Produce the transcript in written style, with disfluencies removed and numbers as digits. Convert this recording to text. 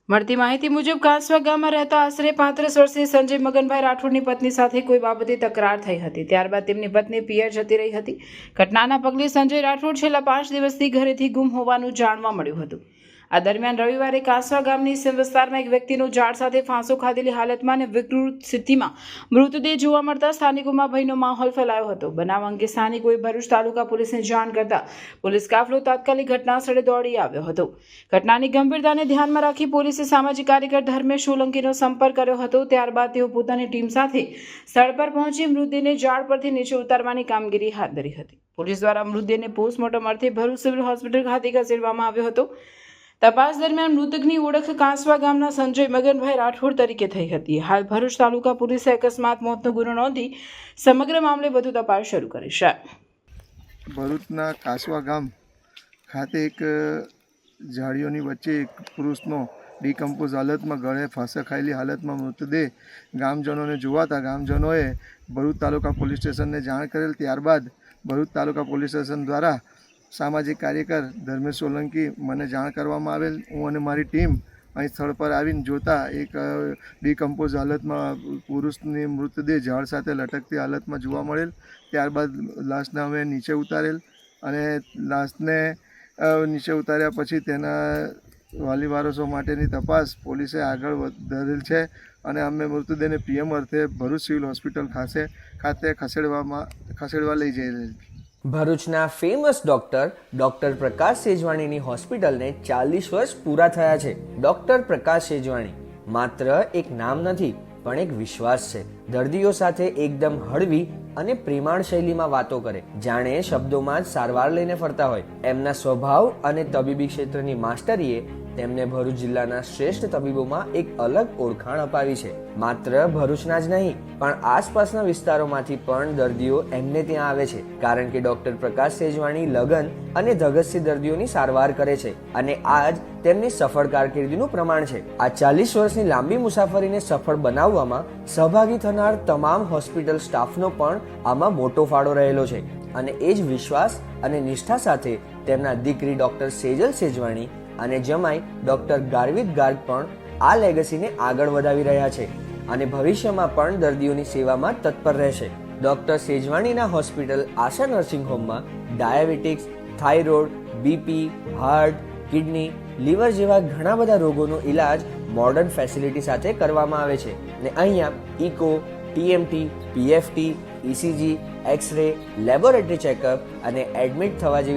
મળતી માહિતી મુજબ કાંસવા ગામમાં રહેતા આશરે 35 વર્ષીય સંજય મગનભાઈ રાઠોડની પત્ની સાથે કોઈ બાબતે તકરાર થઈ હતી. ત્યારબાદ તેમની પત્ની પિયર જતી રહી હતી. ઘટનાના પગલે સંજય રાઠોડ છેલ્લા 5 દિવસથી ઘરેથી ગુમ હોવાનું જાણવા મળ્યું હતું. આ દરમિયાન રવિવારે કાંસવા ગામની સીમ વિસ્તારમાં એક વ્યક્તિનો ઝાડ સાથે ફાંસો ખાધેલી હાલતમાં અને વિકૃત સ્થિતિમાં મૃતદેહ જોવા મળતા સ્થાનિકોમાં ભયનો માહોલ ફેલાયો હતો. બનાવ અંગે સ્થાનિકોએ ભરૂચ તાલુકા પોલીસને જાણ કરતા પોલીસ કાફલો તાત્કાલિક ઘટનાસ્થળે દોડી આવ્યો હતો. ઘટનાની ગંભીરતાને ધ્યાનમાં રાખી પોલીસે સામાજિક કાર્યકર ધર્મેશ સોલંકીનો સંપર્ક કર્યો હતો. ત્યારબાદ તેઓ પોતાની ટીમ સાથે સ્થળ પર પહોંચી મૃતદેહને ઝાડ પરથી નીચે ઉતારવાની કામગીરી હાથ ધરી હતી. પોલીસ દ્વારા મૃતદેહને પોસ્ટમોર્ટમ અર્થે ભરૂચ સિવિલ હોસ્પિટલ ખાતે ખસેડવામાં આવ્યો હતો. તપાસ દરમિયાન મૃતકની ઓળખ કાંસવા ગામના સંજય મગનભાઈ રાઠોડ તરીકે થઈ હતી. હાલ ભરૂચ તાલુકા પોલીસે અકસ્માત મોતનો ગુનો નોંધી સમગ્ર મામલે વધુ તપાસ શરૂ કરી છે. ભરૂચના કાંસવા ગામ ખાતે એક ઝાડીઓની વચ્ચે એક પુરુષનો ડિકમ્પોઝ હાલતમાં ગળે ફાંસો ખાયેલી હાલતમાં મૃતદેહ ગામજનોને જોવાતા ગામજનોએ ભરૂચ તાલુકા પોલીસ સ્ટેશનને જાણ કરેલ. ત્યારબાદ ભરૂચ તાલુકા પોલીસ સ્ટેશન દ્વારા સામાજિક કાર્યકર ધર્મેશ સોલંકી મને જાણ કરવામાં આવેલ. હું અને મારી ટીમ અહીં સ્થળ પર આવીને જોતા એક ડિકમ્પોઝ હાલતમાં પુરુષની મૃતદેહ ઝાડ સાથે લટકતી હાલતમાં જોવા મળેલ. ત્યારબાદ લાશને અમે નીચે ઉતારેલ અને લાશને નીચે ઉતાર્યા પછી તેના વાલી વારસો માટેની તપાસ પોલીસે આગળ ધરેલ છે અને અમે મૃતદેહને પીએમ અર્થે ભરૂચ સિવિલ હોસ્પિટલ ખાતે ખસેડવા લઈ જઈ રહેલ. ભરૂચના ફેમસ ડોક્ટર પ્રકાશ સેજવાણીની હોસ્પિટલને 40 વર્ષ પૂરા થયા છે. ડોક્ટર પ્રકાશ સેજવાણી માત્ર એક નામ નથી પણ એક વિશ્વાસ છે. દર્દીઓ સાથે એકદમ હળવી અને પ્રેમાળ શૈલીમાં વાતો કરે, જાણે શબ્દોમાં જ સારવાર લઈને ફરતા હોય. એમના સ્વભાવ અને તબીબી ક્ષેત્રની માસ્ટરીએ તેમને ભરૂચ જિલ્લાના શ્રેષ્ઠ તબીબોમાં એક અલગ ઓળખાણ અપાવી છે. માત્ર ભરૂચના જ નહીં પણ આસપાસના વિસ્તારોમાંથી પણ દર્દીઓ એમને ત્યાં આવે છે, કારણ કે ડોક્ટર પ્રકાશ સેજવાણી લગન અને ધગસથી દર્દીઓની સારવાર કરે છે અને આ જ તેમની સફળ કારકિર્દીનું પ્રમાણ છે. આ 40 વર્ષની લાંબી મુસાફરીને સફળ બનાવવામાં સહભાગી થનાર તમામ હોસ્પિટલ સ્ટાફનો પણ આમાં મોટો ફાળો રહેલો છે અને એ જ વિશ્વાસ અને નિષ્ઠા સાથે તેમના દીકરી ડોક્ટર સેજલ સેજવાણી અને જમાઈ ડોક્ટર ગાર્વિત ગાર્ગ પણ આ લેગસીને આગળ વધાવી રહ્યા છે અને ભવિષ્યમાં પણ દર્દીઓની સેવામાં તત્પર રહેશે. ડોક્ટર સેજવાણીના હોસ્પિટલ આશા નર્સિંગ હોમમાં diabetics, thyroid, BP, heart, kidney, liver જેવા ઘણા બધા રોગોનો ઇલાજ મોડર્ન ફેસિલિટી સાથે કરવામાં આવે છે અને અહીંયા echo, TMT, PFT, ECG, x-ray, laboratory checkup અને એડમિટ થવા જેવી